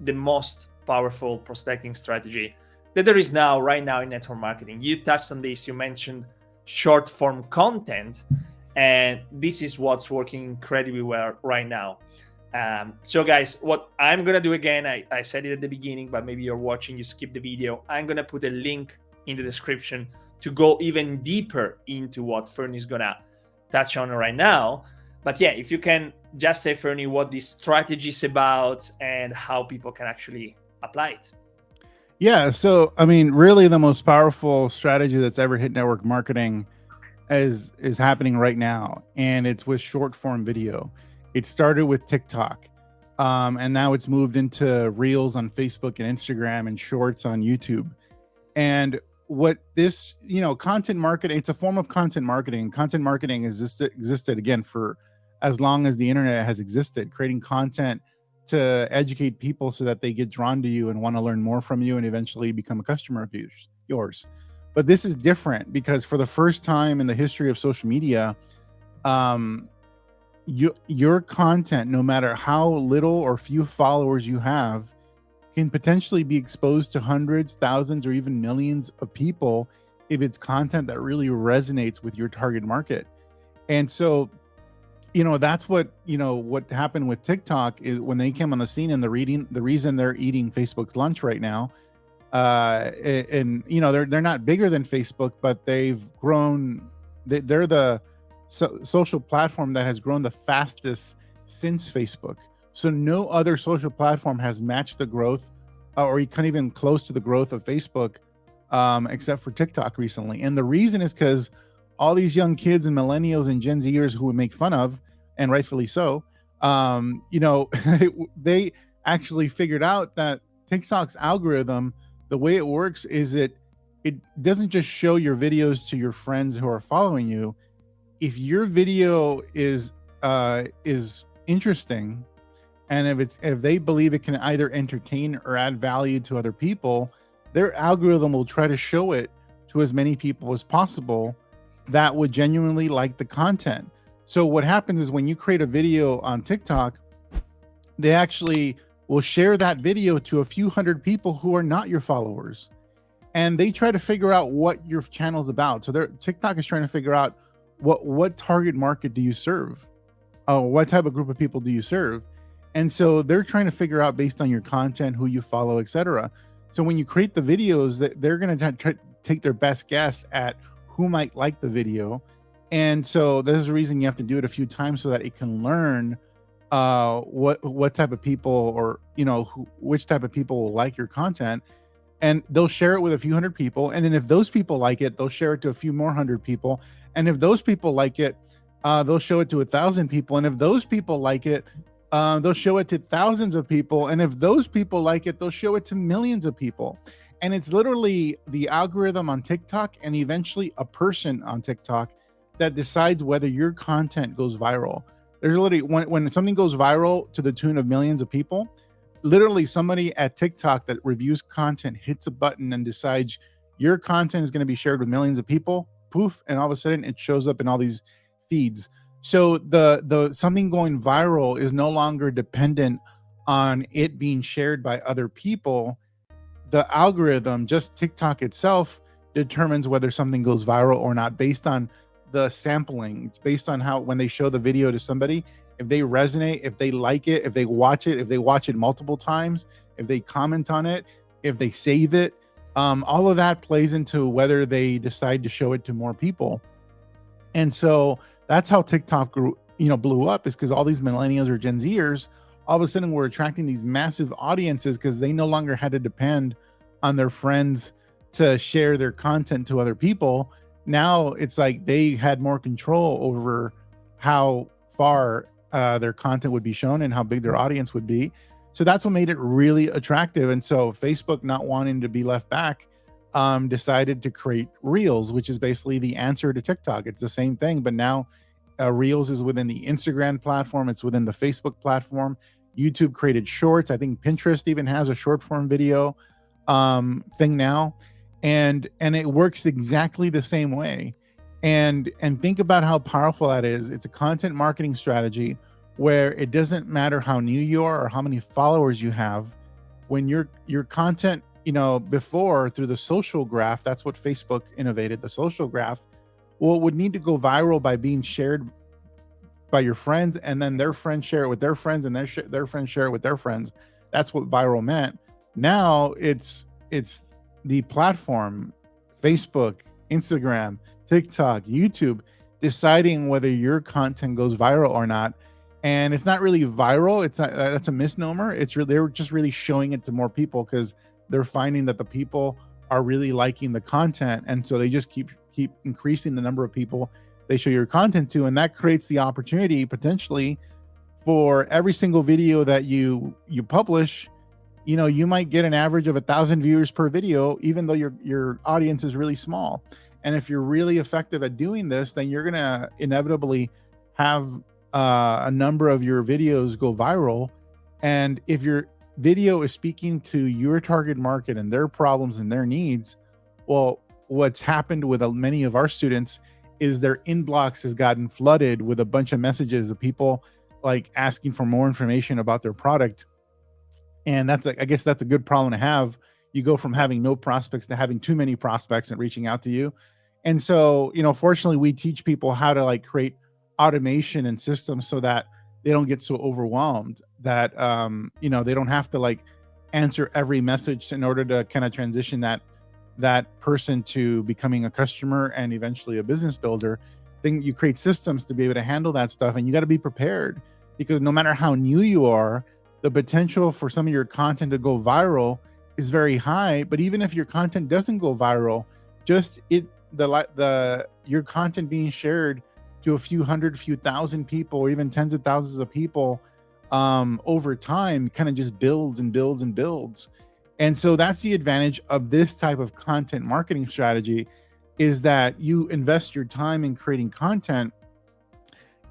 the most powerful prospecting strategy that there is now, right now, in network marketing. You touched on this. You mentioned short form content, and this is what's working incredibly well right now. So guys, what I'm gonna do again, I said it at the beginning, but maybe you're watching, you skip the video. I'm gonna put a link in the description to go even deeper into what Fern is gonna touch on right now. But yeah, if you can just say, Fernie, what this strategy is about and how people can actually apply it. Yeah. So, I mean, really the most powerful strategy that's ever hit network marketing is happening right now. And it's with short form video. It started with TikTok. And now it's moved into reels on Facebook and Instagram and shorts on YouTube. And what this, content marketing, it's a form of content marketing. Content marketing has existed again for as long as the internet has existed, creating content to educate people so that they get drawn to you and want to learn more from you and eventually become a customer of yours. But this is different because for the first time in the history of social media, your content, no matter how little or few followers you have, can potentially be exposed to hundreds, thousands, or even millions of people if it's content that really resonates with your target market. And so, that's what happened with TikTok is when they came on the scene, and the reason they're eating Facebook's lunch right now, and they're not bigger than Facebook, but they've grown. They're the social platform that has grown the fastest since Facebook. So no other social platform has matched the growth, or you can't even close to the growth of Facebook, except for TikTok recently. And the reason is because all these young kids and millennials and Gen Zers who we make fun of, and rightfully so, they actually figured out that TikTok's algorithm, the way it works is it doesn't just show your videos to your friends who are following you. If your video is interesting, and if they believe it can either entertain or add value to other people, their algorithm will try to show it to as many people as possible that would genuinely like the content. So what happens is when you create a video on TikTok, they actually will share that video to a few hundred people who are not your followers. And they try to figure out what your channel is about. So TikTok is trying to figure out what target market do you serve? What type of group of people do you serve? And so they're trying to figure out based on your content, who you follow, etc. So when you create the videos, they're going to take their best guess at who might like the video. And so this is the reason you have to do it a few times so that it can learn what type of people, or which type of people will like your content. And they'll share it with a few hundred people. And then if those people like it, they'll share it to a few more hundred people. And if those people like it, they'll show it to 1,000 people. And if those people like it, they'll show it to thousands of people. And if those people like it, they'll show it to millions of people. And it's literally the algorithm on TikTok and eventually a person on TikTok that decides whether your content goes viral. There's literally, when something goes viral to the tune of millions of people, literally somebody at TikTok that reviews content hits a button and decides your content is going to be shared with millions of people, poof, and all of a sudden it shows up in all these feeds. So the something going viral is no longer dependent on it being shared by other people. The algorithm, just TikTok itself, determines whether something goes viral or not based on the sampling. It's based on how, when they show the video to somebody, if they resonate, if they like it, if they watch it multiple times, if they comment on it, if they save it, all of that plays into whether they decide to show it to more people. And so that's how TikTok blew up, is because all these millennials or Gen Zers all of a sudden were attracting these massive audiences because they no longer had to depend on their friends to share their content to other people. Now it's like they had more control over how far their content would be shown and how big their audience would be. So that's what made it really attractive. And so Facebook, not wanting to be left back, decided to create Reels, which is basically the answer to TikTok. It's the same thing, but now Reels is within the Instagram platform. It's within the Facebook platform. YouTube created Shorts. I think Pinterest even has a short form video thing now. And it works exactly the same way. And think about how powerful that is. It's a content marketing strategy where it doesn't matter how new you are or how many followers you have. when your content, before through the social graph, that's what Facebook innovated, the social graph. Well, it would need to go viral by being shared by your friends, and then their friends share it with their friends, and their friends share it with their friends. That's what viral meant. Now it's the platform, Facebook, Instagram, TikTok, YouTube, deciding whether your content goes viral or not. And it's not really viral. It's not, that's a misnomer. It's really, they're just really showing it to more people because they're finding that the people are really liking the content, and so they just keep increasing the number of people they show your content to, and that creates the opportunity potentially for every single video that you publish. You might get an average of 1,000 viewers per video, even though your audience is really small. And if you're really effective at doing this, then you're gonna inevitably have a number of your videos go viral. And if your video is speaking to your target market and their problems and their needs, well, what's happened with many of our students is their inbox has gotten flooded with a bunch of messages of people like asking for more information about their product. And I guess that's a good problem to have. You go from having no prospects to having too many prospects and reaching out to you. And so, fortunately, we teach people how to like create automation and systems so that they don't get so overwhelmed that, they don't have to like answer every message in order to kind of transition that person to becoming a customer and eventually a business builder. Then you create systems to be able to handle that stuff, and you got to be prepared, because no matter how new you are, the potential for some of your content to go viral is very high. But even if your content doesn't go viral, just your content being shared to a few hundred, few thousand people, or even tens of thousands of people over time kind of just builds and builds and builds. And so that's the advantage of this type of content marketing strategy, is that you invest your time in creating content,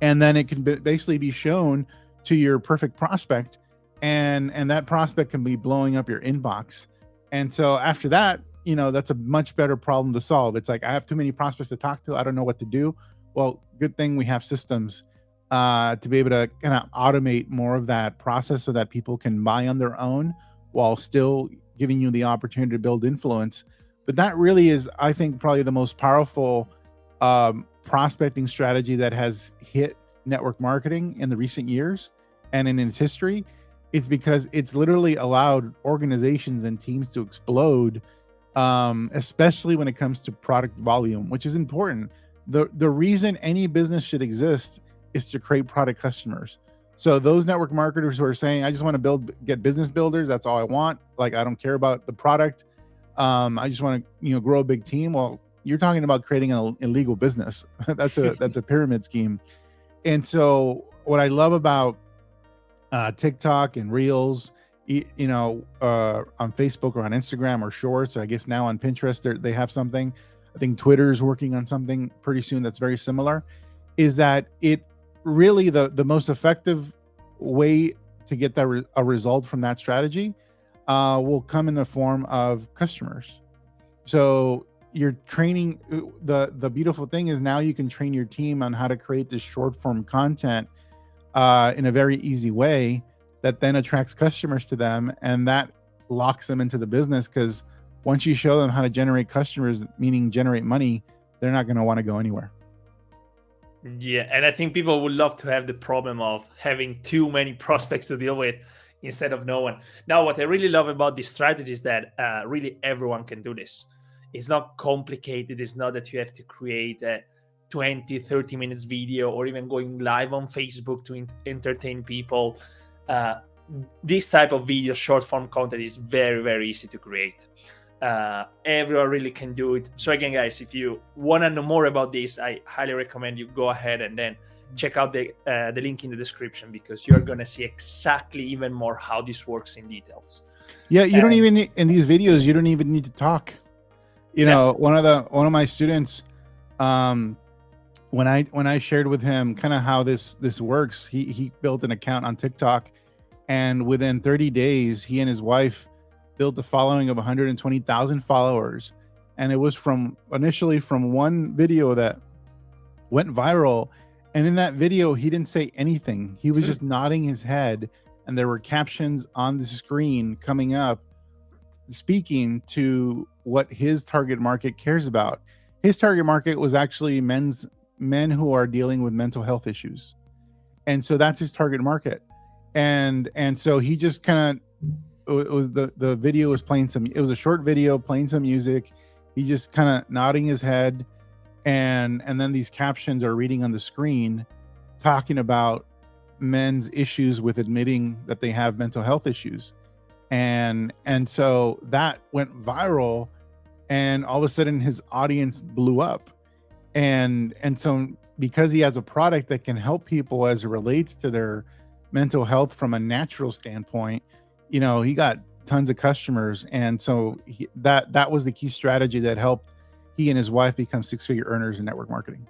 and then it can basically be shown to your perfect prospect, and that prospect can be blowing up your inbox. And so after that, that's a much better problem to solve. It's like, I have too many prospects to talk to. I don't know what to do. Well, good thing we have systems to be able to kind of automate more of that process so that people can buy on their own while still giving you the opportunity to build influence. But that really is, I think, probably the most powerful prospecting strategy that has hit network marketing in the recent years and in its history. It's because it's literally allowed organizations and teams to explode, especially when it comes to product volume, which is important. The reason any business should exist is to create product customers. So those network marketers who are saying, I just want to get business builders, that's all I want, like I don't care about the product, I just want to grow a big team. Well, you're talking about creating an illegal business. that's a pyramid scheme. And so what I love about TikTok and Reels, on Facebook or on Instagram or Shorts, I guess now on Pinterest they have something. I think Twitter is working on something pretty soon that's very similar. Is that it really the most effective way to get a result from that strategy will come in the form of customers. So you're training. The beautiful thing is now you can train your team on how to create this short form content in a very easy way that then attracts customers to them, and that locks them into the business, because once you show them how to generate customers, meaning generate money, they're not going to want to go anywhere. Yeah, and I think people would love to have the problem of having too many prospects to deal with instead of no one. Now, what I really love about this strategy is that really everyone can do this. It's not complicated. It's not that you have to create a 20, 30 minutes video or even going live on Facebook to entertain people. This type of video, short form content, is very, very easy to create. Everyone really can do it. So again, guys, if you want to know more about this, I highly recommend you go ahead and then check out the link in the description, because you're going to see exactly even more how this works in details. Yeah, you don't even need, in these videos, you don't even need to talk. One of my students, when I shared with him kind of how this works, he built an account on TikTok, and within 30 days, he and his wife built a following of 120,000 followers. And it was initially from one video that went viral. And in that video, he didn't say anything. He was just nodding his head and there were captions on the screen coming up speaking to what his target market cares about. His target market was actually men who are dealing with mental health issues. And so that's his target market. And so he just kind of, it was the video was playing some, it was a short video playing some music. He just kind of nodding his head, and then these captions are reading on the screen talking about men's issues with admitting that they have mental health issues. And so that went viral, and all of a sudden his audience blew up. And so because he has a product that can help people as it relates to their mental health from a natural standpoint, you know, he got tons of customers. And so that was the key strategy that helped he and his wife become 6-figure earners in network marketing.